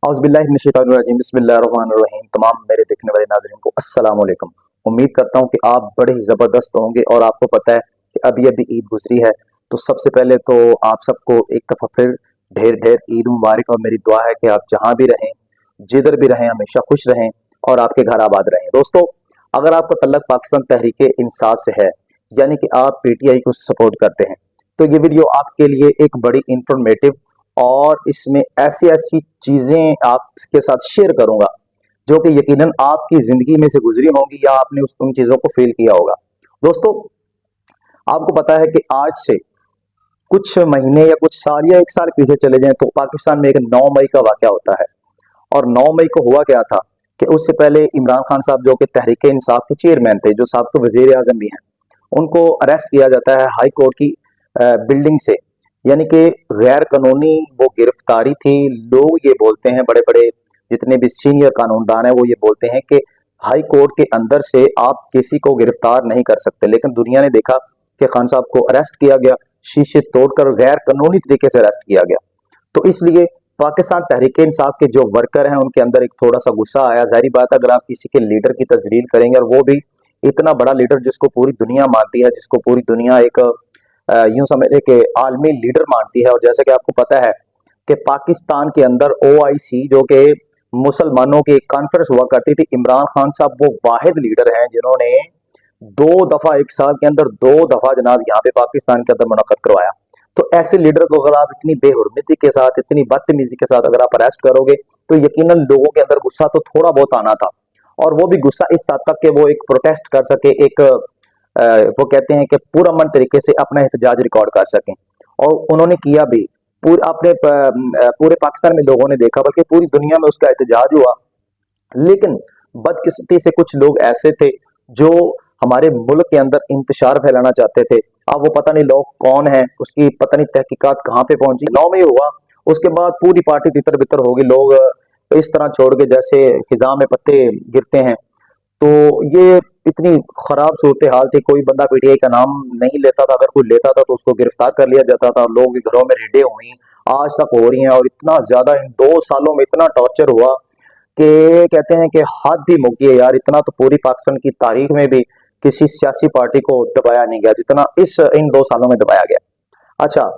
औज़ुबिल्लाहिमिनश्शैतानिर्रजीम बिस्मिल्लाहिर्रहमानिर्रहीम। तमाम मेरे देखने वाले नाज़रीन को अस्सलाम वालेकुम। उम्मीद करता हूँ कि आप बड़े ही ज़बरदस्त होंगे और आपको पता है कि अभी अभी ईद गुजरी है। तो सबसे पहले तो आप सबको एक दफ़ा फिर ढेर ढेर ईद मुबारक। और मेरी दुआ है कि आप जहाँ भी रहें, जिधर भी रहें, हमेशा खुश रहें और आपके घर आबाद रहें। दोस्तों, अगर आपका तल्लक पाकिस्तान तहरीक इंसाफ से है, यानी कि आप पीटीआई को सपोर्ट करते हैं, तो ये वीडियो आपके लिए एक बड़ी इंफॉर्मेटिव और इसमें ऐसी ऐसी चीजें आपके साथ शेयर करूंगा जो कि यकीनन आपकी जिंदगी में से गुजरी होंगी या आपने उन चीजों को फील किया होगा। दोस्तों, आपको पता है कि आज से कुछ महीने या कुछ साल या एक साल पीछे चले जाएं तो पाकिस्तान में एक 9 मई का वाकया होता है। और 9 मई को हुआ क्या था कि उससे पहले इमरान खान साहब, जो कि तहरीक इंसाफ के चेयरमैन थे, जो साबिक़ वज़ीर आज़म भी हैं, उनको अरेस्ट किया जाता है हाई कोर्ट की बिल्डिंग से। यानी कि गैर कानूनी वो गिरफ्तारी थी। लोग ये बोलते हैं, बड़े बड़े जितने भी सीनियर कानूनदान हैं वो ये बोलते हैं कि हाई कोर्ट के अंदर से आप किसी को गिरफ्तार नहीं कर सकते। लेकिन दुनिया ने देखा कि खान साहब को अरेस्ट किया गया, शीशे तोड़कर गैर कानूनी तरीके से अरेस्ट किया गया। तो इसलिए पाकिस्तान तहरीक इंसाफ के जो वर्कर हैं उनके अंदर एक थोड़ा सा गुस्सा आया। जाहिर बात है, अगर आप किसी के लीडर की तजलील करेंगे और वो भी इतना बड़ा लीडर जिसको पूरी दुनिया मानती है, जिसको पूरी दुनिया एक यूं समझे कि आलमी लीडर मानती है। और जैसे कि आपको पता है कि पाकिस्तान के अंदर ओआईसी, जो कि मुसलमानों की कॉन्फ्रेंस हुआ करती थी, इमरान खान साहब वो वाहिद लीडर हैं जिन्होंने 2 दफा, एक साल के अंदर 2 दफा जनाब यहाँ पे पाकिस्तान के अंदर मुनक़्क़द करवाया। तो ऐसे लीडर को अगर आप इतनी बेहुरमती के साथ, इतनी बदतमीजी के साथ अगर आप अरेस्ट करोगे तो यकीनन लोगों के अंदर गुस्सा तो थोड़ा बहुत आना था। और वो भी गुस्सा इस हद तक कि वो एक प्रोटेस्ट कर सके, एक वो कहते हैं कि पुरअमन तरीके से अपना एहतजाज रिकॉर्ड कर सकें। और उन्होंने किया भी। पूरे पाकिस्तान में लोगों ने देखा, बल्कि पूरी दुनिया में उसका एहतजाज हुआ। लेकिन बदकिस्मती से कुछ लोग ऐसे थे जो हमारे मुल्क के अंदर इंतशार फैलाना चाहते थे। अब वो पता नहीं लोग कौन हैं, उसकी पता नहीं तहकीकात कहाँ पे पहुंची। 9 में हुआ, उसके बाद पूरी पार्टी तितर बितर होगी। लोग इस तरह छोड़ के जैसे खिजा में पत्ते गिरते हैं। तो ये इतनी खराब सूरत हाल थी, कोई बंदा पीटीआई का नाम नहीं लेता था। अगर कोई लेता था तो उसको गिरफ्तार कर लिया जाता था। लोगों के घरों में रेडें हुई, आज तक हो रही हैं। और इतना ज्यादा इन 2 सालों में इतना टॉर्चर हुआ कि कहते हैं कि हद ही मुक्की है यार। इतना तो पूरी पाकिस्तान की तारीख में भी किसी सियासी पार्टी को दबाया नहीं गया जितना इन 2 सालों में दबाया गया। अच्छा,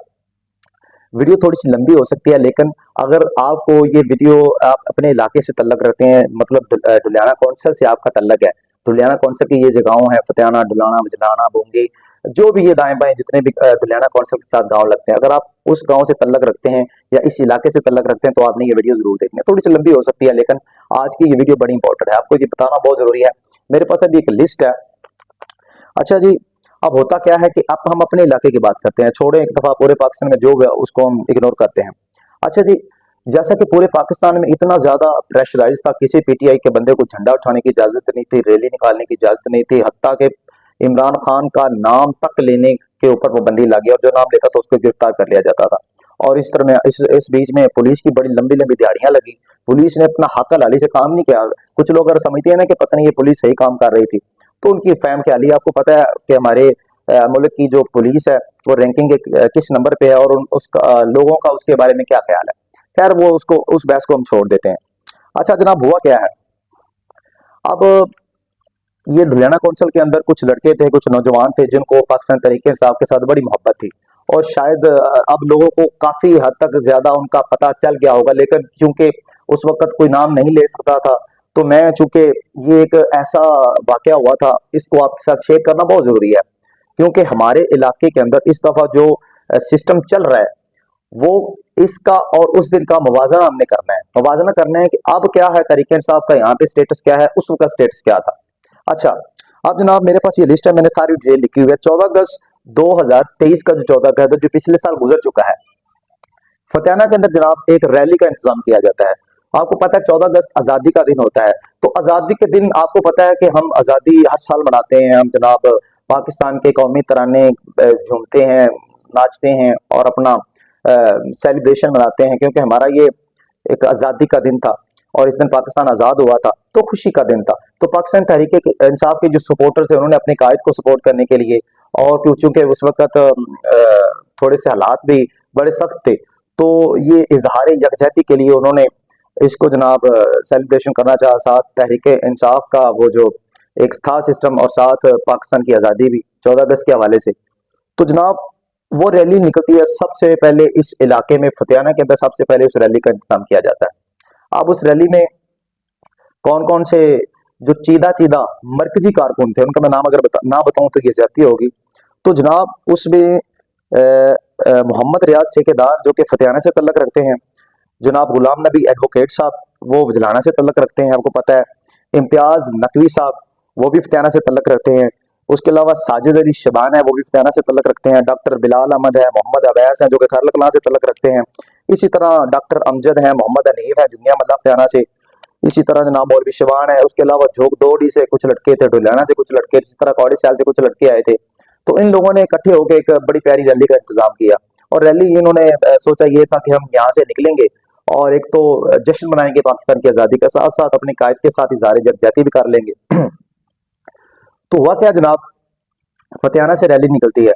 वीडियो थोड़ी सी लंबी हो सकती है, लेकिन अगर आपको ये वीडियो, आप अपने इलाके से तल्लक रखते हैं, मतलब डुलियाना कौंसल से आपका तल्लक है, डुलियाना कौंसल की ये जो गाँव है, फतेहाना, डुलाना, मजलाना, बोंगी, जो भी ये दाएं बाएं जितने भी डुलियाना कौंसल के साथ गाँव लगते हैं, अगर आप उस गाँव से तल्लक रखते हैं या इस इलाके से तल्लक रखते हैं तो आपने ये वीडियो जरूर देखनी है। थोड़ी सी लंबी हो सकती है, लेकिन आज की ये वीडियो बड़ी इंपॉर्टेंट है, आपको ये बताना बहुत जरूरी है। मेरे पास अभी एक लिस्ट है। अच्छा जी, अब होता क्या है कि अब हम अपने इलाके की बात करते हैं, छोड़ें एक दफा पूरे पाकिस्तान में जो भी है, उसको हम इग्नोर करते हैं। अच्छा जी, जैसा कि पूरे पाकिस्तान में इतना ज्यादा प्रेशराइज था, किसी पीटीआई के बंदे को झंडा उठाने की इजाजत नहीं थी, रैली निकालने की इजाजत नहीं थी, हत्ता के इमरान खान का नाम तक लेने के ऊपर पाबंदी लगी और जो नाम लेता था उसको गिरफ्तार कर लिया जाता था। और इस तरह में इस बीच में पुलिस की बड़ी लंबी लंबी दिहाड़ियां लगी। पुलिस ने अपना हक हलाली से काम नहीं किया। कुछ लोग अगर समझते हैं ना कि पता नहीं ये पुलिस सही काम कर रही थी, तो उनकी फहम ख्याली। आपको पता है कि हमारे मुल्क की जो पुलिस है वो रैंकिंग के किस नंबर पे है और उसका लोगों का उसके बारे में क्या ख्याल है। खैर, वो उसको उस बहस को हम छोड़ देते हैं। अच्छा जनाब, हुआ क्या है, अब ये डुलियाना कौंसल के अंदर कुछ लड़के थे, कुछ नौजवान थे जिनको पाकिस्तान तरीके इंसाफ के साथ बड़ी मोहब्बत थी। और शायद अब लोगों को काफी हद तक ज्यादा उनका पता चल गया होगा, लेकिन क्योंकि उस वक्त कोई नाम नहीं ले सकता था, तो मैं चूंकि ये एक ऐसा वाकया हुआ था, इसको आपके साथ शेयर करना बहुत जरूरी है। क्योंकि हमारे इलाके के अंदर इस दफा जो सिस्टम चल रहा है वो इसका और उस दिन का मुवाजना हमने करना है। मुवाजना करना है कि अब क्या है तरीके इंसाफ का, यहाँ पे स्टेटस क्या है, उस वक्त का स्टेटस क्या था। अच्छा, अब जनाब मेरे पास ये लिस्ट है, मैंने सारी डिटेल लिखी हुई है। 14 अगस्त 2023 का जो 14 अगस्त जो पिछले साल गुजर चुका है, फतेहाना के अंदर जनाब एक रैली का इंतजाम किया जाता है। आपको पता है 14 अगस्त आजादी का दिन होता है। तो आजादी के दिन आपको पता है कि हम आजादी हर साल मनाते हैं। हम जनाब पाकिस्तान के कौमी तराने झूमते हैं, नाचते हैं और अपना सेलिब्रेशन मनाते हैं, क्योंकि हमारा ये एक आजादी का दिन था और इस दिन पाकिस्तान आजाद हुआ था, तो खुशी का दिन था। तो पाकिस्तान तहरीक इंसाफ के जो सपोर्टर्स थे उन्होंने अपने कायद को सपोर्ट करने के लिए, और चूंकि उस वक्त थोड़े से हालात भी बड़े सख्त थे, तो ये इजहार यकजहती के लिए उन्होंने इसको जनाब सेलिब्रेशन करना चाहा, साथ तहरीक इंसाफ का वो जो एक था सिस्टम, और साथ पाकिस्तान की आज़ादी भी 14 अगस्त के हवाले से। तो जनाब वो रैली निकलती है, सबसे पहले इस इलाके में फतेहाना के अंदर सबसे पहले उस रैली का इंतजाम किया जाता है। अब उस रैली में कौन कौन से जो चीदा चीदा मरकजी कारकुन थे उनका मैं नाम अगर ना बताऊं तो ये ज्यादती होगी। तो जनाब उसमें मोहम्मद रियाज ठेकेदार जो कि फतेहाना से तल्लक रखते हैं, जनाब गुलाम नबी एडवोकेट साहब वो वजलाना से तल्लक रखते हैं, आपको पता है। इम्तियाज नकवी साहब वो भी फतेहाना से तल्लक रखते हैं। उसके अलावा साजिद अली शबान है वो भी फतेहाना से तल्लक रखते हैं। डॉक्टर बिलाल अहमद है, मोहम्मद अवैस है जो कि खरल कलां से तल्लक रखते हैं। इसी तरह डॉक्टर अमजद है, मोहम्मद अनीफ है जुनिया मल्ला फतेहाना से। इसी तरह जनाब मौलवी शबान है। उसके अलावा झोंकदोड़ी से कुछ लड़के थे, डुलाना से कुछ लड़के, इसी तरह कौड़ी सयाल से कुछ लड़के आए थे। तो इन लोगों ने इकट्ठे होकर एक बड़ी प्यारी रैली का इंतजाम किया, और रैली इन्होंने सोचा ये था कि हम यहाँ से निकलेंगे और एक तो जश्न मनाएंगे पाकिस्तान की आज़ादी के साथ साथ अपने कायद के साथ इज़हार यकजहती भी कर लेंगे। तो हुआ क्या जनाब, फतेहाना से रैली निकलती है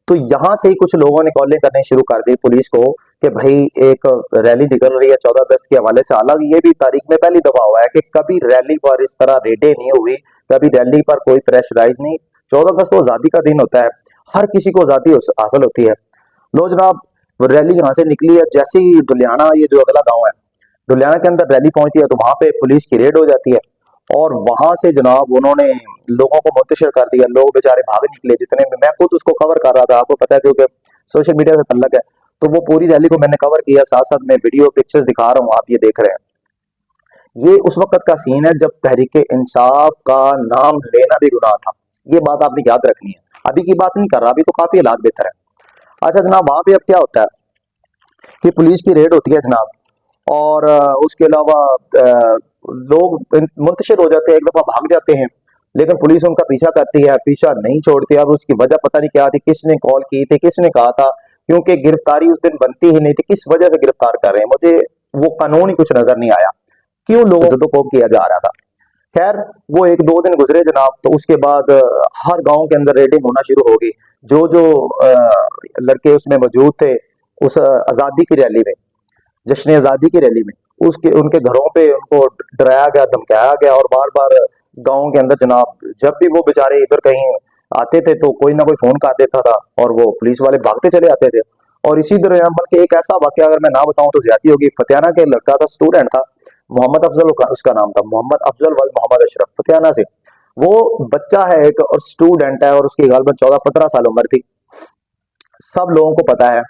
तो यहाँ से ही कुछ लोगों ने कॉलें करने शुरू कर दी पुलिस को कि भाई एक रैली निकल रही है 14 अगस्त के हवाले से। हालांकि ये भी तारीख में पहली दफा हुआ है कि कभी रैली पर इस तरह रेडें नहीं हुई, कभी रैली पर कोई प्रेशराइज नहीं। 14 अगस्त तो आज़ादी का दिन होता है, हर किसी को आज़ादी हासिल होती है। लो जनाब रैली यहाँ से निकली है, जैसे ही डुलियाना ये जो अगला गाँव है डुलियाना के अंदर रैली पहुंचती है तो वहां पे पुलिस की रेड हो जाती है, और वहां से जनाब उन्होंने लोगों को मुंतशिर कर दिया। लोग बेचारे भाग निकले, जितने में मैं खुद उसको कवर कर रहा था, आपको पता है क्योंकि सोशल मीडिया से तल्लक है। तो वो पूरी रैली को मैंने कवर किया, साथ साथ मैं वीडियो पिक्चर्स दिखा रहा हूँ, आप ये देख रहे हैं। ये उस वक्त का सीन है जब तहरीक इंसाफ का नाम लेना भी गुनाह था। ये बात आपने याद रखनी है, अभी की बात नहीं कर रहा, अभी तो काफी हालात बेहतर है। अच्छा जनाब वहां पे अब क्या होता है कि पुलिस की रेड होती है जनाब, और उसके अलावा लोग मुंतशिर हो जाते हैं, एक दफा भाग जाते हैं, लेकिन पुलिस उनका पीछा करती है, पीछा नहीं छोड़ती। अब उसकी वजह पता नहीं क्या थी, किसने कॉल की थी, किसने कहा था, क्योंकि गिरफ्तारी उस दिन बनती ही नहीं थी। किस वजह से गिरफ्तार कर रहे हैं मुझे वो कानून ही कुछ नजर नहीं आया, क्यों लोगों से तो कोप किया जा रहा था। खैर वो एक दो दिन गुजरे जनाब, तो उसके बाद हर गांव के अंदर रेडिंग होना शुरू हो गई। जो जो लड़के उसमें मौजूद थे उस आज़ादी की रैली में, जश्न आज़ादी की रैली में, उसके उनके घरों पे उनको डराया गया, धमकाया गया, और बार बार गाँव के अंदर जनाब जब भी वो बेचारे इधर कहीं आते थे तो कोई ना कोई फोन कर देता था और वो पुलिस वाले भागते चले आते थे। और इसी दौरान बल्कि एक ऐसा वाकया अगर मैं ना बताऊं तो ज्यादा होगी, फतेहाना के लड़का था, स्टूडेंट था, मोहम्मद अफजल उसका नाम था, मोहम्मद अफजल वल मोहम्मद अशरफ, फतेहाना से। वो बच्चा है एक और स्टूडेंट है, और उसकी गालबन 14-15 साल उम्र थी। सब लोगों को पता है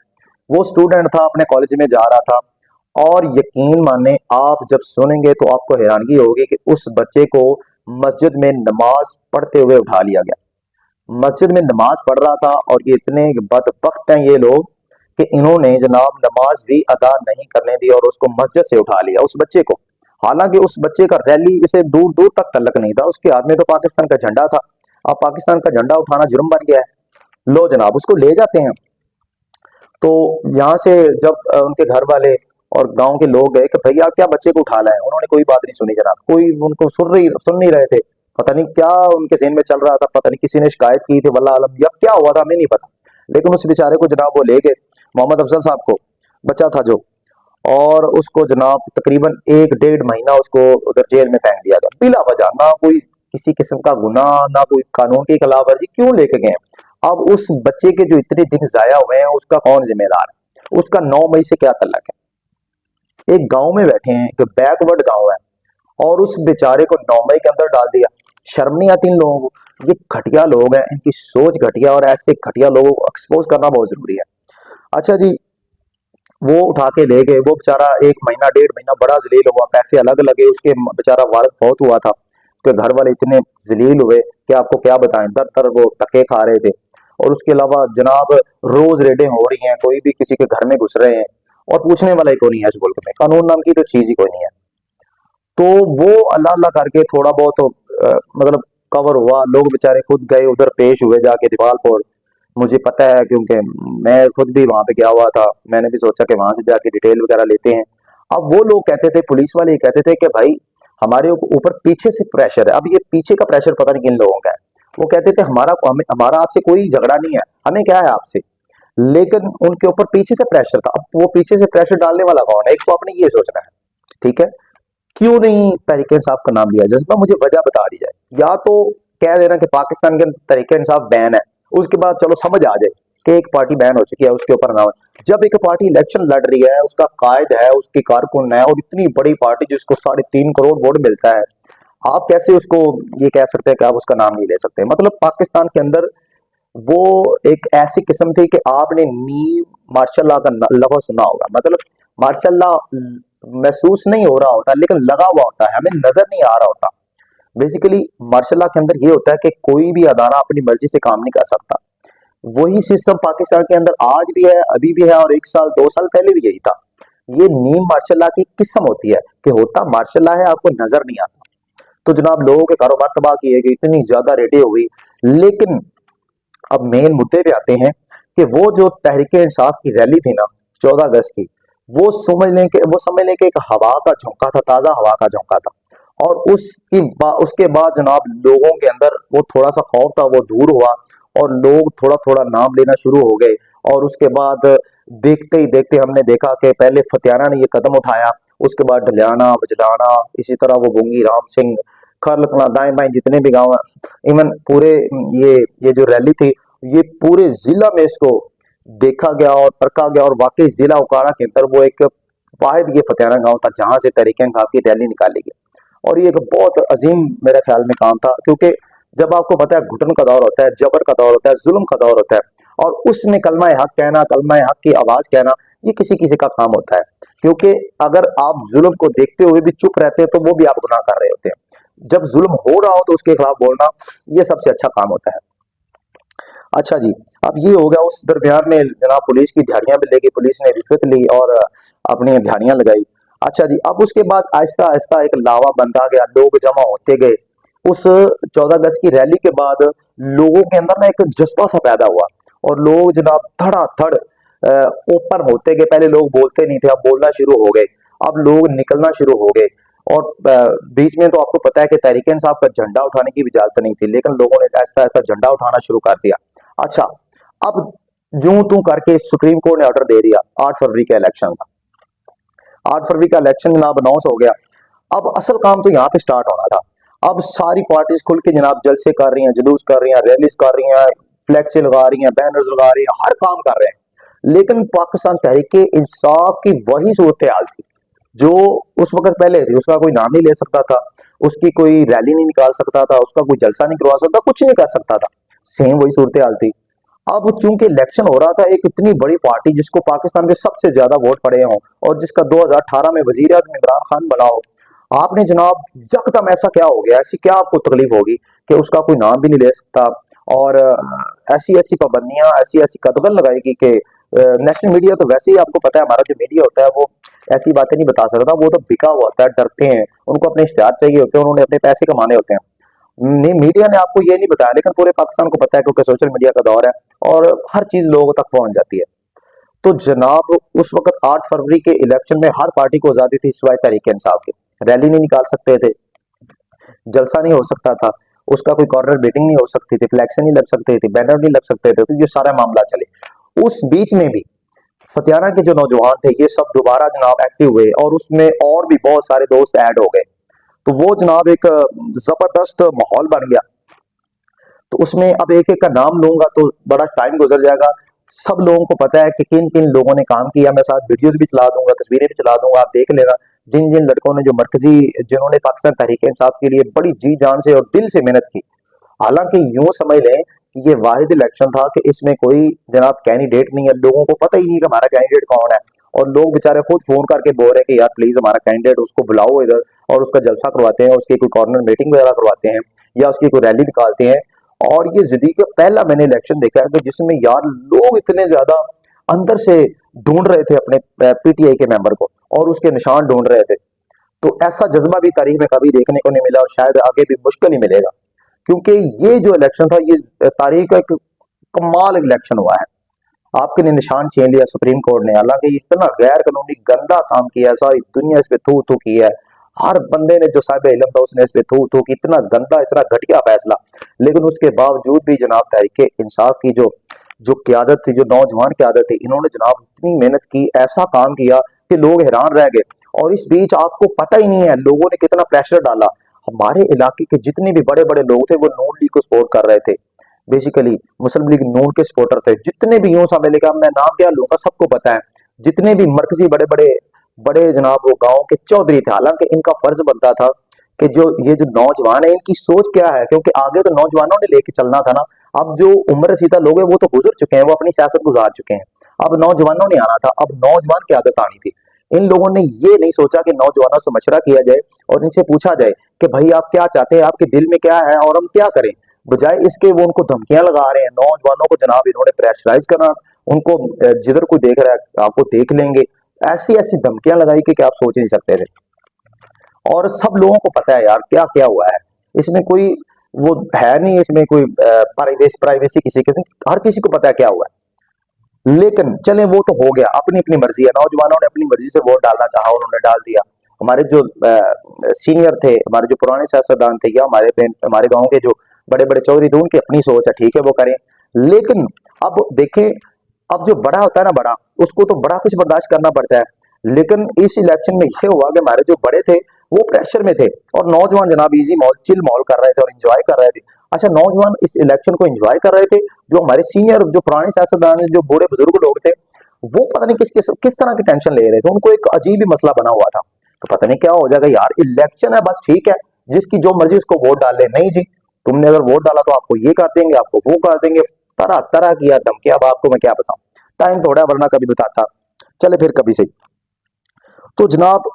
वो स्टूडेंट था, अपने कॉलेज में जा रहा था, और यकीन माने आप जब सुनेंगे तो आपको हैरानगी होगी कि उस बच्चे को मस्जिद में नमाज पढ़ते हुए उठा लिया गया। मस्जिद में नमाज पढ़ रहा था, और ये इतने बदबख्त हैं ये लोग कि इन्होंने जनाब नमाज भी अदा नहीं करने दी और उसको मस्जिद से उठा लिया उस बच्चे को। हालांकि उस बच्चे का रैली इसे दूर दूर तक तल्लक नहीं था, उसके हाथ में तो पाकिस्तान का झंडा था। अब पाकिस्तान का झंडा उठाना जुर्म बन गया है। लो जनाब उसको ले जाते हैं। तो यहाँ से जब उनके घर वाले और गांव के लोग गए कि भैया क्या बच्चे को उठा लाए, उन्होंने कोई बात नहीं सुनी जनाब, कोई उनको सुन नहीं रहे थे। पता नहीं क्या उनके ज़हन में चल रहा था, पता नहीं किसी ने शिकायत की थी, वल्लाह आलम, या क्या हुआ था हमें नहीं पता। लेकिन उस बेचारे को जनाब वो ले गए, मोहम्मद अफजल साहब को, बच्चा था जो, और उसको जनाब तकरीबन 1-1.5 महीना उसको उधर जेल में फेंक दिया गया बिला वजह, ना कोई किसी किस्म का गुनाह, ना कोई कानून की खिलाफवर्जी, क्यों लेके गए। अब उस बच्चे के जो इतने दिन जाया हुए हैं उसका कौन जिम्मेदार है, उसका 9 मई से क्या तल्लक है। एक गांव में बैठे हैं, एक बैकवर्ड गांव है, और उस बेचारे को 9 मई के अंदर डाल दिया। शर्म नहीं आती इन लोगों को। ये घटिया लोग हैं, इनकी सोच घटिया, और ऐसे घटिया लोगों को एक्सपोज करना बहुत जरूरी है। अच्छा जी वो उठा के ले गए, वो बेचारा 1 महीना 1.5 महीना बड़ा जलील हुआ, पैसे अलग लगे, उसके बेचारा वालिद फौत हुआ था, उसके घर वाले इतने जलील हुए कि आपको क्या बताएं, दर दर वो धक्के खा रहे थे। और उसके अलावा जनाब रोज रेडें हो रही हैं, कोई भी किसी के घर में घुस रहे हैं, और पूछने वाला ही कोई नहीं है इस मुल्क में, कानून नाम की तो चीज ही कोई नहीं है। तो वो अल्लाह अल्लाह करके थोड़ा बहुत मतलब कवर हुआ। लोग बेचारे खुद गए उधर, पेश हुए जाके दीपालपुर, मुझे पता है क्योंकि मैं खुद भी वहां पे गया हुआ था। मैंने भी सोचा कि वहां से जाके डिटेल वगैरह लेते हैं। अब वो लोग कहते थे, पुलिस वाले कहते थे कि भाई हमारे ऊपर पीछे से प्रेशर है। अब ये पीछे का प्रेशर पता नहीं किन लोगों का है। वो कहते थे हमारा आपसे कोई झगड़ा नहीं है, हमें क्या है आपसे, लेकिन उनके ऊपर पीछे से प्रेशर था। अब वो पीछे से प्रेशर डालने वाला कौन है, एक तो आपने ये सोचना है, ठीक है। क्यों नहीं तहरीक इंसाफ का नाम लिया? जैसे मुझे वजह बता दी जाए, या तो कह देना कि पाकिस्तान के अंदर तहरीक इंसाफ बैन है, उसके बाद चलो समझ आ जाए कि एक पार्टी बैन हो चुकी है, उसके ऊपर नाम है। जब एक पार्टी इलेक्शन लड़ रही है, उसका कायद है, उसके कारकुन है, और इतनी बड़ी पार्टी जिसको 3.5 करोड़ वोट मिलता है, आप कैसे उसको ये कह सकते हैं कि आप उसका नाम नहीं ले सकते? मतलब पाकिस्तान के अंदर वो एक ऐसी किस्म थी कि आपने नीम मार्शल लॉ का लफ्ज सुना होगा। मतलब मार्शल लॉ महसूस नहीं हो रहा होता, लेकिन लगा हुआ होता है, हमें नजर नहीं आ रहा होता। बेसिकली मार्शल लॉ के अंदर ये होता है कि कोई भी अदारा अपनी मर्जी से काम नहीं कर सकता। वही सिस्टम पाकिस्तान के अंदर आज भी है, अभी भी है, और 1 साल 2 साल पहले भी यही था। ये नीम मार्शल लॉ की किस्म होती है कि होता मार्शल लॉ है, आपको नजर नहीं आता। तो जनाब लोगों के कारोबार तबाह किए गए, इतनी ज्यादा रेटें हो गई। लेकिन अब मेन मुद्दे पे आते हैं कि वो जो तहरीक इंसाफ की रैली थी ना 14 अगस्त की, वो समझ लें कि एक हवा का झोंका था, ताजा हवा का झोंका था। और उसके बाद जनाब लोगों के अंदर वो थोड़ा सा खौफ था, वो दूर हुआ, और लोग थोड़ा थोड़ा नाम लेना शुरू हो गए। और उसके बाद देखते ही देखते हमने देखा कि पहले फतियाना ने ये कदम उठाया, उसके बाद ढलियाना, वजलाना, इसी तरह वो बुंगी राम सिंह, खरलकला, दाएं बाएं जितने भी गांव हैं, इवन पूरे ये जो रैली थी, ये पूरे जिला में इसको देखा गया और परखा गया। और वाकई जिला उकाड़ा के अंदर वो एक वाहिद ये फतियाना गांव था जहां से तहरीक इंसाफ की रैली निकाली गई। और ये एक बहुत अजीम मेरे ख्याल में काम था, क्योंकि जब आपको पता है घुटन का दौर होता है, जबर का दौर होता है, जुल्म का दौर होता है, और उसमें कलमा हक कहना, कलमा हक की आवाज कहना, ये किसी किसी का काम होता है। क्योंकि अगर आप जुल्म को देखते हुए भी चुप रहते हैं तो वो भी आप गुनाह कर रहे होते हैं। जब जुल्म हो रहा हो तो उसके खिलाफ बोलना, ये सबसे अच्छा काम होता है। अच्छा जी, अब ये हो गया। उस दरमियान में जनाब पुलिस की दिहाड़ियां भी लेगी, पुलिस ने रिश्वत ली और अपनी दिहाड़ियां लगाई। अच्छा जी, अब उसके बाद आहिस्ता आहिस्ता एक लावा बनता गया, लोग जमा होते गए। उस 14 अगस्त की रैली के बाद लोगों के अंदर ना एक जज्बा सा पैदा हुआ, और लोग जनाब धड़ाधड़ ओपन होते गए। पहले लोग बोलते नहीं थे, अब बोलना शुरू हो गए, अब लोग निकलना शुरू हो गए। और बीच में तो आपको पता है कि तहरीक इंसाफ का झंडा उठाने की भी इजाजत नहीं थी, लेकिन लोगों ने आहिस्ता आहिस्ता झंडा उठाना शुरू कर दिया। अच्छा, अब जूं तू करके सुप्रीम कोर्ट ने ऑर्डर दे दिया, 8 फरवरी का इलेक्शन था। 8 फरवरी का इलेक्शन जनाब अनाउंस हो गया। अब असल काम तो यहाँ पे स्टार्ट होना था। अब सारी पार्टीज खुल के जनाब जलसे कर रही हैं, जुलूस कर रही हैं, रैलीज कर रही हैं, फ्लैक्सी लगा रही हैं, बैनर्स लगा रही हैं, हर काम कर रहे हैं। लेकिन पाकिस्तान तहरीक इंसाफ की वही सूरत हाल थी जो उस वक्त पहले थी। उसका कोई नाम नहीं ले सकता था, उसकी कोई रैली नहीं निकाल सकता था, उसका कोई जलसा नहीं करवा सकता, कुछ नहीं कर सकता था। सेम वही सूरत हाल थी। अब चूंकि इलेक्शन हो रहा था, एक इतनी बड़ी पार्टी जिसको पाकिस्तान के सबसे ज्यादा वोट पड़े हों, और जिसका 2018 में वजीर आजम इमरान खान बना हो, आपने जनाब यकदम ऐसा क्या हो गया, ऐसी क्या आपको तकलीफ होगी कि उसका कोई नाम भी नहीं ले सकता? और ऐसी ऐसी पाबंदियां, ऐसी ऐसी कदगन लगाएगी कि नेशनल मीडिया तो वैसे ही आपको पता है, हमारा जो मीडिया होता है वो ऐसी बातें नहीं बता सकता, वो तो बिका हुआ होता है, डरते हैं, उनको अपने इश्तेहार चाहिए होते हैं, उन्होंने अपने पैसे कमाने होते हैं। नहीं, मीडिया ने आपको ये नहीं बताया, लेकिन पूरे पाकिस्तान को पता है, क्योंकि सोशल मीडिया का दौर है और हर चीज लोगों तक पहुंच जाती है। तो जनाब उस वक्त 8 फरवरी के इलेक्शन में हर पार्टी को आजादी थी सिवाय तहरीक इंसाफ के। रैली नहीं निकाल सकते थे, जलसा नहीं हो सकता था, उसका कोई कॉर्नर मीटिंग नहीं हो सकती थी, फ्लैक्स नहीं लग सकते थे, बैनर नहीं लग सकते थे। तो ये सारा मामला चले। उस बीच में भी फतियाना के जो नौजवान थे, ये सब दोबारा जनाब एक्टिव हुए, और उसमें और भी बहुत सारे दोस्त ऐड हो गए। तो वो जनाब एक जबरदस्त माहौल बन गया। तो उसमें अब एक एक का नाम लूंगा तो बड़ा टाइम गुजर जाएगा। सब लोगों को पता है कि किन किन लोगों ने काम किया। मैं साथ वीडियोस भी चला दूंगा, तस्वीरें भी चला दूंगा, आप देख लेना। जिन जिन लड़कों ने जो मरकजी, जिन्होंने पाकिस्तान तहरीक इंसाफ के लिए बड़ी जी जान से और दिल से मेहनत की। हालांकि यूं समझ लें कि ये वाहिद इलेक्शन था कि इसमें कोई जनाब कैंडिडेट नहीं है, लोगों को पता ही नहीं कि हमारा कैंडिडेट कौन है। और लोग बेचारे खुद फोन करके बोल रहे हैं कि यार प्लीज हमारा कैंडिडेट, उसको बुलाओ इधर, और उसका जलसा करवाते हैं, उसकी कोई कॉर्नर मीटिंग वगैरह करवाते हैं, या उसकी कोई रैली निकालते हैं। और ये जिंदगी का पहला मैंने इलेक्शन देखा है कि जिसमें यार लोग इतने ज्यादा अंदर से ढूंढ रहे थे अपने पीटीआई के मेंबर को, और उसके निशान ढूंढ रहे थे। तो ऐसा जज्बा भी तारीख में कभी देखने को नहीं मिला, और शायद आगे भी मुश्किल ही मिलेगा। क्योंकि ये जो इलेक्शन था, ये तारीख का एक कमाल इलेक्शन हुआ है। आपके ने निशान छीन लिया सुप्रीम कोर्ट ने। हालांकि ये इतना गैर कानूनी गंदा काम किया है, सारी दुनिया इस पे थू थू की है। हर बंदे ने जो साहिब इल्म था उसने इस पे थू थू की, इतना गंदा, इतना घटिया फैसला। लेकिन उसके बावजूद भी जनाब तहरीक इंसाफ की जो जो क्यादत थी, जो नौजवान क्यादत थी, इन्होंने जनाब इतनी मेहनत की, ऐसा काम किया के लोग हैरान रह गए। और इस बीच आपको पता ही नहीं है लोगों ने कितना प्रेशर डाला। हमारे इलाके के जितने भी बड़े बड़े लोग थे वो नून लीग को सपोर्ट कर रहे थे, बेसिकली मुस्लिम लीग नून के सपोर्टर थे। जितने भी यूं समझ लेगा, मैं नाम क्या लूंगा, सबको पता है। जितने भी मरकजी बड़े बड़े बड़े जनाब वो गांव के चौधरी थे, हालांकि इनका फर्ज बनता था कि जो ये जो नौजवान है इनकी सोच क्या है, क्योंकि आगे तो नौजवानों ने लेके चलना था ना। अब जो उम्र रसीदा लोग हैं वो तो गुजर चुके हैं, वो अपनी सियासत गुजार चुके हैं। अब नौजवानों ने आना था, अब नौजवान की आदत आनी थी। इन लोगों ने ये नहीं सोचा कि नौजवानों से मशवरा किया जाए और इनसे पूछा जाए कि भाई आप क्या चाहते हैं, आपके दिल में क्या है और हम क्या करें। बजाय इसके वो उनको धमकियां लगा रहे हैं नौजवानों को, जनाब इन्होंने प्रेशराइज करना, उनको जिधर कोई देख रहा है आपको देख लेंगे, ऐसी ऐसी धमकियां लगाई कि आप सोच नहीं सकते थे। और सब लोगों को पता है यार क्या क्या हुआ है। इसमें कोई वो है नहीं, इसमें कोई प्राइवेसी प्राइवेसी किसी के नहीं, हर किसी को पता है क्या हुआ है। लेकिन चले वो तो हो गया, अपनी अपनी मर्जी है, नौजवानों ने अपनी मर्जी से वोट डालना चाहा, उन्होंने डाल दिया। हमारे जो सीनियर थे, हमारे जो पुराने सियासतदान थे या हमारे गांव के जो बड़े बड़े चौधरी थे, उनकी अपनी सोच है, ठीक है वो करें। लेकिन अब देखें, अब जो बड़ा होता है ना, बड़ा उसको तो बड़ा कुछ बर्दाश्त करना पड़ता है। लेकिन इस इलेक्शन में ये हुआ कि हमारे जो बड़े थे वो प्रेशर में थे और नौजवान जनाब इजी माहौल चिल माहौल कर रहे थे और एंजॉय कर रहे थे। अच्छा, नौजवान इस इलेक्शन को एंजॉय कर रहे थे, जो हमारे सीनियर जो पुराने सियासतदान जो बूढ़े बुजुर्ग लोग थे वो पता नहीं किस तरह की टेंशन ले रहे थे। उनको एक अजीब ही मसला बना हुआ था, तो पता नहीं क्या हो जाएगा यार, इलेक्शन है बस, ठीक है जिसकी जो मर्जी उसको वोट डाल ले। नहीं जी, तुमने अगर वोट डाला तो आपको ये कर देंगे, आपको वो कर देंगे, तरह तरह की यार धमकियां। अब आपको मैं क्या बताऊं, टाइम थोड़ा वरना कभी बताता, चले फिर कभी सही। तो जनाब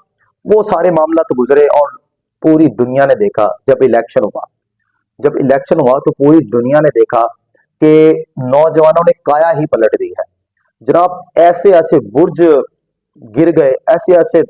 वो सारे मामला तो गुजरे और पूरी दुनिया ने देखा जब इलेक्शन हुआ। जब इलेक्शन हुआ तो पूरी दुनिया ने देखा कि नौजवानों ने काया ही पलट दी है जनाब। ऐसे ऐसे बुर्ज गिर गए, ऐसे ऐसे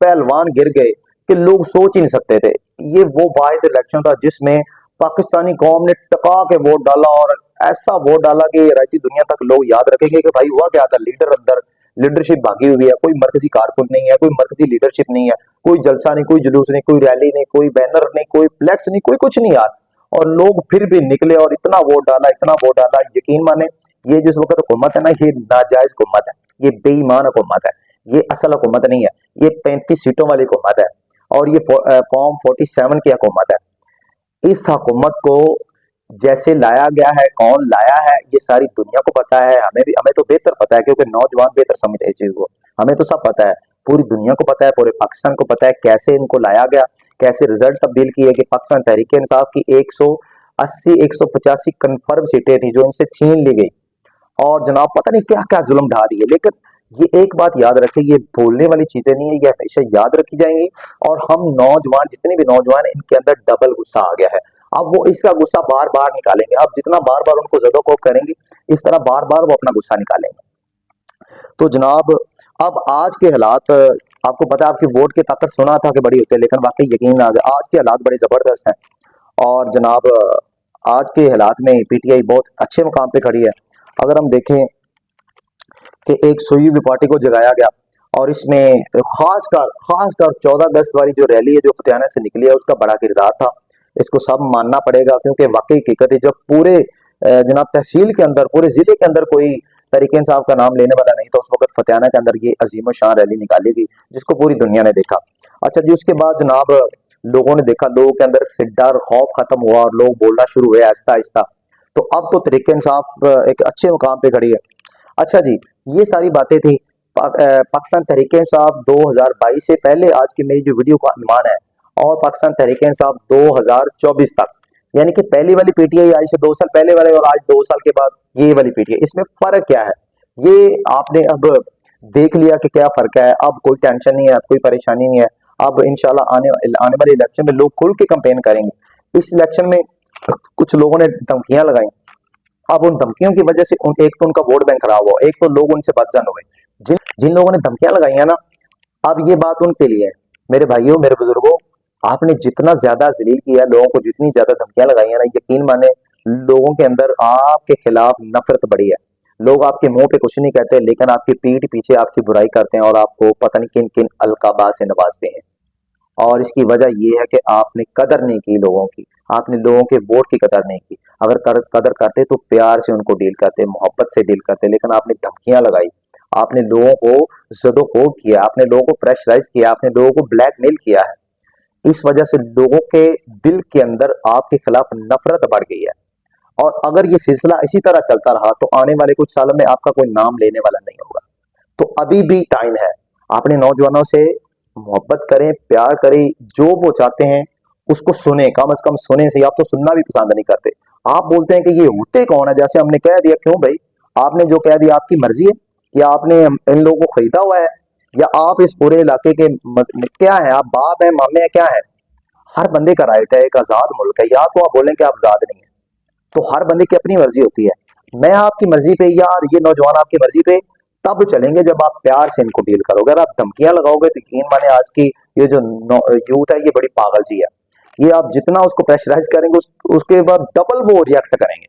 पहलवान गिर गए कि लोग सोच ही नहीं सकते थे। ये वो वाहिद इलेक्शन था जिसमें पाकिस्तानी कौम ने टका के वोट डाला और ऐसा वोट डाला कि रहती दुनिया तक लोग याद रखेंगे कि भाई हुआ क्या था। लीडर अंदर, लीडरशिप भागी हुई है, कोई मरकजी कारकुन नहीं है, कोई मरकजी लीडरशिप नहीं है, कोई जलसा नहीं, कोई जुलूस नहीं, कोई रैली नहीं, कोई बैनर नहीं, कोई फ्लैक्स नहीं, कोई कुछ नहीं यार। और लोग फिर भी निकले और इतना वोट डाला, इतना वोट डाला। यकीन माने ये जिस वक्त हुकूमत है ना, ये नाजायज हुकूमत है, ये बेईमान हुकूमत है, ये असल हुकूमत नहीं है, ये 35 सीटों वाली हुकूमत है और ये फॉर्म 47 की हुकूमत है। इस हुकूमत को जैसे लाया गया है, कौन लाया है, ये सारी दुनिया को पता है। हमें तो बेहतर पता है क्योंकि नौजवान बेहतर समझते हैं इस चीज को। हमें तो सब पता है, पूरी दुनिया को पता है, पूरे पाकिस्तान को पता है कैसे इनको लाया गया, कैसे रिजल्ट तब्दील किए कि पाकिस्तान तहरीक इंसाफ की 180 185 कन्फर्म सीटें थी जो इनसे छीन ली गई और जनाब पता नहीं क्या क्या जुल्म ढा दिए। लेकिन ये एक बात याद रखें, ये भूलने वाली चीजें नहीं है, ये हमेशा याद रखी जाएंगी। और हम नौजवान, जितने भी नौजवान हैं, इनके अंदर डबल गुस्सा आ गया है। अब वो इसका गुस्सा बार बार निकालेंगे। अब जितना बार बार उनको जदोकोब करेंगे, इस तरह बार बार वो अपना गुस्सा निकालेंगे। तो जनाब अब आज के हालात, आपको पता है आपकी वोट की ताकत सुना था कि बड़ी होती है, लेकिन वाकई यकीन आ गया आज के हालात बड़े जबरदस्त हैं। और जनाब आज के हालात में पीटीआई बहुत अच्छे मुकाम पे खड़ी है। अगर हम देखें कि एक सोई हुई पार्टी को जगाया गया और इसमें खासकर 14 अगस्त वाली जो रैली है जो फतेहाना से निकली है उसका बड़ा किरदार था। इसको सब मानना पड़ेगा क्योंकि वाकई हकीकत है, जब पूरे जनाब तहसील के अंदर, पूरे जिले के अंदर कोई तरीके इंसाफ का नाम लेने वाला नहीं था, उस वक्त फतेहाना के अंदर ये अजीम शान रैली निकाली थी जिसको पूरी दुनिया ने देखा। अच्छा जी, उसके बाद जनाब लोगों ने देखा, लोगों के अंदर से डर खौफ खत्म हुआ और लोग बोलना शुरू हुए आहिस्ता आहिस्ता। तो अब तो तरीके इंसाफ एक अच्छे मुकाम पे खड़ी है। अच्छा जी, ये सारी बातें थी पाकिस्तान तहरीक इंसाफ 2022 से पहले आज की मेरी जो वीडियो का अनुमान है, और पाकिस्तान तहरीक इंसाफ 2024 तक, यानी कि पहली वाली पीटीआई आज से 2 साल पहले वाले और आज 2 साल के बाद ये वाली पीटीआई, इसमें फर्क क्या है ये आपने अब देख लिया कि क्या फर्क है। अब कोई टेंशन नहीं है, कोई परेशानी नहीं है। अब इंशाल्लाह आने वाले इलेक्शन में लोग खुल के कैंपेन करेंगे। इस इलेक्शन में कुछ लोगों ने धमकियां लगाई, अब उन धमकियों की वजह से एक तो उनका वोट बैंक खराब हुआ, एक तो लोग उनसे बदजन हुए। जिन जिन लोगों ने धमकियां लगाई है ना, अब ये बात उनके लिए है। मेरे भाइयों, मेरे बुजुर्गों, आपने जितना ज्यादा जलील किया लोगों को, जितनी ज्यादा धमकियां लगाई है ना, यकीन माने लोगों के अंदर आपके खिलाफ नफरत बढ़ी है। लोग आपके मुंह पे कुछ नहीं कहते लेकिन आपकी पीठ पीछे आपकी बुराई करते हैं और आपको पता नहीं किन किन अलकाबा से नवाजते हैं। और इसकी वजह यह है कि आपने कदर नहीं की लोगों की, आपने लोगों के वोट की कदर नहीं की। अगर कदर करते तो प्यार से उनको डील करते, मोहब्बत से डील करते, लेकिन आपने धमकियां लगाई, आपने लोगों को ज़दोकोब किया, आपने लोगों को प्रेशराइज किया, आपने लोगों को ब्लैकमेल किया है। इस वजह से लोगों के दिल के अंदर आपके खिलाफ नफरत बढ़ गई है। और अगर ये सिलसिला इसी तरह चलता रहा तो आने वाले कुछ सालों में आपका कोई नाम लेने वाला नहीं होगा। तो अभी भी टाइम है, अपने नौजवानों से मोहब्बत करें, प्यार करें, जो वो चाहते हैं उसको सुने, कम से कम सुने से। आप तो सुनना भी पसंद नहीं करते, आप बोलते हैं कि ये होते कौन है, जैसे हमने कह दिया। क्यों भाई, आपने जो कह दिया आपकी मर्जी है, या आपने इन लोगों को खरीदा हुआ है, या आप इस पूरे इलाके के क्या है, आप बाप है, मामे हैं, क्या है? हर बंदे का राइट है, एक आजाद मुल्क है। या तो आप बोलें कि आप आजाद नहीं है, तो हर बंदे की अपनी मर्जी होती है। मैं आपकी मर्जी पे या ये नौजवान आपकी मर्जी पे तब चलेंगे जब आप प्यार से इनको डील करोगे। अगर आप धमकियां लगाओगे तो यकीन माने आज की ये जो यूथ है ये बड़ी पागल सी है। ये आप जितना उसको प्रेशराइज करेंगे उसके बाद डबल वो रिएक्ट करेंगे।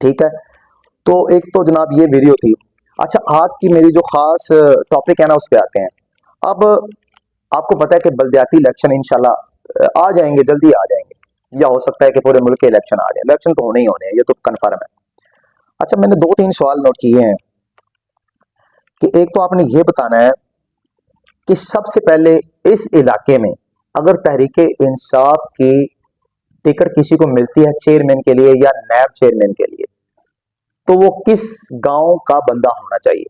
ठीक है, तो एक तो जनाब ये वीडियो थी। अच्छा, आज की मेरी जो खास टॉपिक है ना उस पर आते हैं। अब आपको पता है कि बल्दियाती इलेक्शन इंशाल्लाह आ जाएंगे, जल्दी आ जाएंगे, या हो सकता है कि पूरे मुल्क के इलेक्शन आ जाए। इलेक्शन तो होने ही होने हैं, ये तो कन्फर्म है। अच्छा, मैंने 2-3 सवाल नोट किए हैं कि एक तो आपने ये बताना है कि सबसे पहले इस इलाके में अगर तहरीके इंसाफ की टिकट किसी को मिलती है चेयरमैन के लिए या नैब चेयरमैन के लिए, तो वो किस गांव का बंदा होना चाहिए?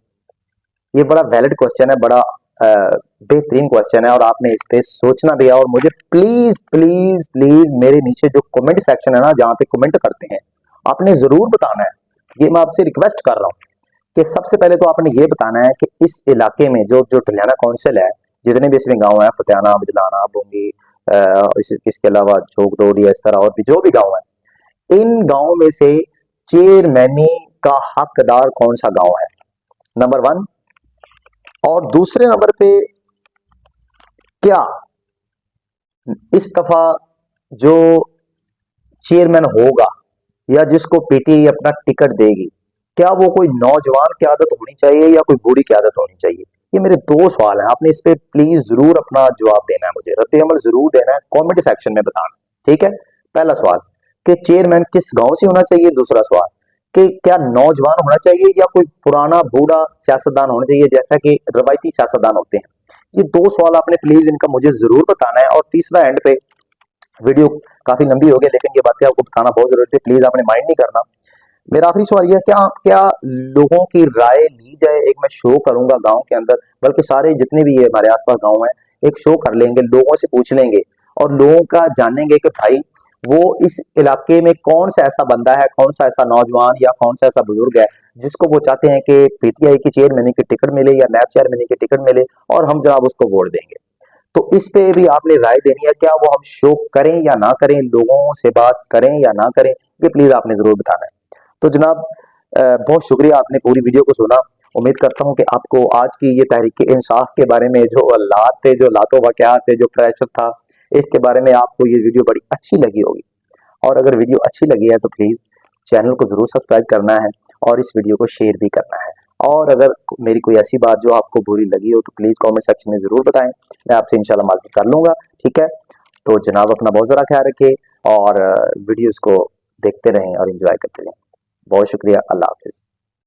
ये बड़ा वैलिड क्वेश्चन है, बड़ा बेहतरीन क्वेश्चन है, और आपने इस पे सोचना भी है। और मुझे प्लीज प्लीज प्लीज मेरे नीचे जो कमेंट सेक्शन है ना, जहां पे कमेंट करते हैं, आपने जरूर बताना है। ये मैं आपसे रिक्वेस्ट कर रहा हूं कि सबसे पहले तो आपने ये बताना है कि इस इलाके में जो जो ढलियाना काउंसिल है, जितने भी इसमें गांव है, फतेहाना, बिजलाना, बोंगी, इसके अलावा जोगदौड़ी, इस तरह और भी जो भी गांव है, इन गांव में से चेयरमैनी का हकदार कौन सा गांव है, नंबर 1। और दूसरे नंबर पे, क्या इस दफा जो चेयरमैन होगा या जिसको पीटीआई अपना टिकट देगी, क्या वो कोई नौजवान क्यादत होनी चाहिए या कोई बूढ़ी क्यादत होनी चाहिए? ये मेरे 2 सवाल हैं, आपने इस पे प्लीज जरूर अपना जवाब देना है, मुझे रद्द अमल जरूर देना है, कमेंट सेक्शन में बताना। ठीक है, पहला सवाल कि चेयरमैन किस गांव से होना चाहिए। दूसरा सवाल कि क्या नौजवान होना चाहिए या कोई पुराना बूढ़ा सियासतदान होना चाहिए, जैसा कि रवायती सियासतदान होते हैं। ये 2 सवाल आपने प्लीज इनका मुझे जरूर बताना है। और तीसरा, एंड पे, वीडियो काफी लंबी हो गई लेकिन ये बातें आपको बताना बहुत जरूरी है, प्लीज आपने माइंड नहीं करना। मेरा आखिरी सवाल यह है, क्या क्या लोगों की राय ली जाए? एक मैं शो करूंगा गांव के अंदर, बल्कि सारे जितने भी ये हमारे आसपास गांव हैं, एक शो कर लेंगे, लोगों से पूछ लेंगे और लोगों का जानेंगे कि भाई वो इस इलाके में कौन सा ऐसा बंदा है, कौन सा ऐसा नौजवान या कौन सा ऐसा बुजुर्ग है जिसको वो चाहते हैं कि पीटीआई की चेयरमैनी की टिकट मिले या नैब चेयरमैनी की टिकट मिले, और हम जनाब उसको वोट देंगे। तो इस पे भी आपने राय देनी है, क्या वो हम शो करें या ना करें, लोगों से बात करें या ना करें, ये प्लीज आपने जरूर बताना है। तो जनाब बहुत शुक्रिया, आपने पूरी वीडियो को सुना। उम्मीद करता हूं कि आपको आज की ये तहरीक इंसाफ के बारे में जो हालात थे, जो लातो वाकयात थे, जो प्रेशर था, इसके बारे में आपको ये वीडियो बड़ी अच्छी लगी होगी। और अगर वीडियो अच्छी लगी है तो प्लीज चैनल को जरूर सब्सक्राइब करना है और इस वीडियो को शेयर भी करना है। और अगर मेरी कोई ऐसी बात जो आपको बुरी लगी हो तो प्लीज कमेंट सेक्शन में जरूर बताएं, मैं आपसे इंशाल्लाह माफी कर लूंगा। ठीक है, तो जनाब अपना बहुत ज़रा ख्याल रखिए और वीडियोस को देखते रहें और एंजॉय करते रहें। बहुत शुक्रिया, अल्लाह हाफिज।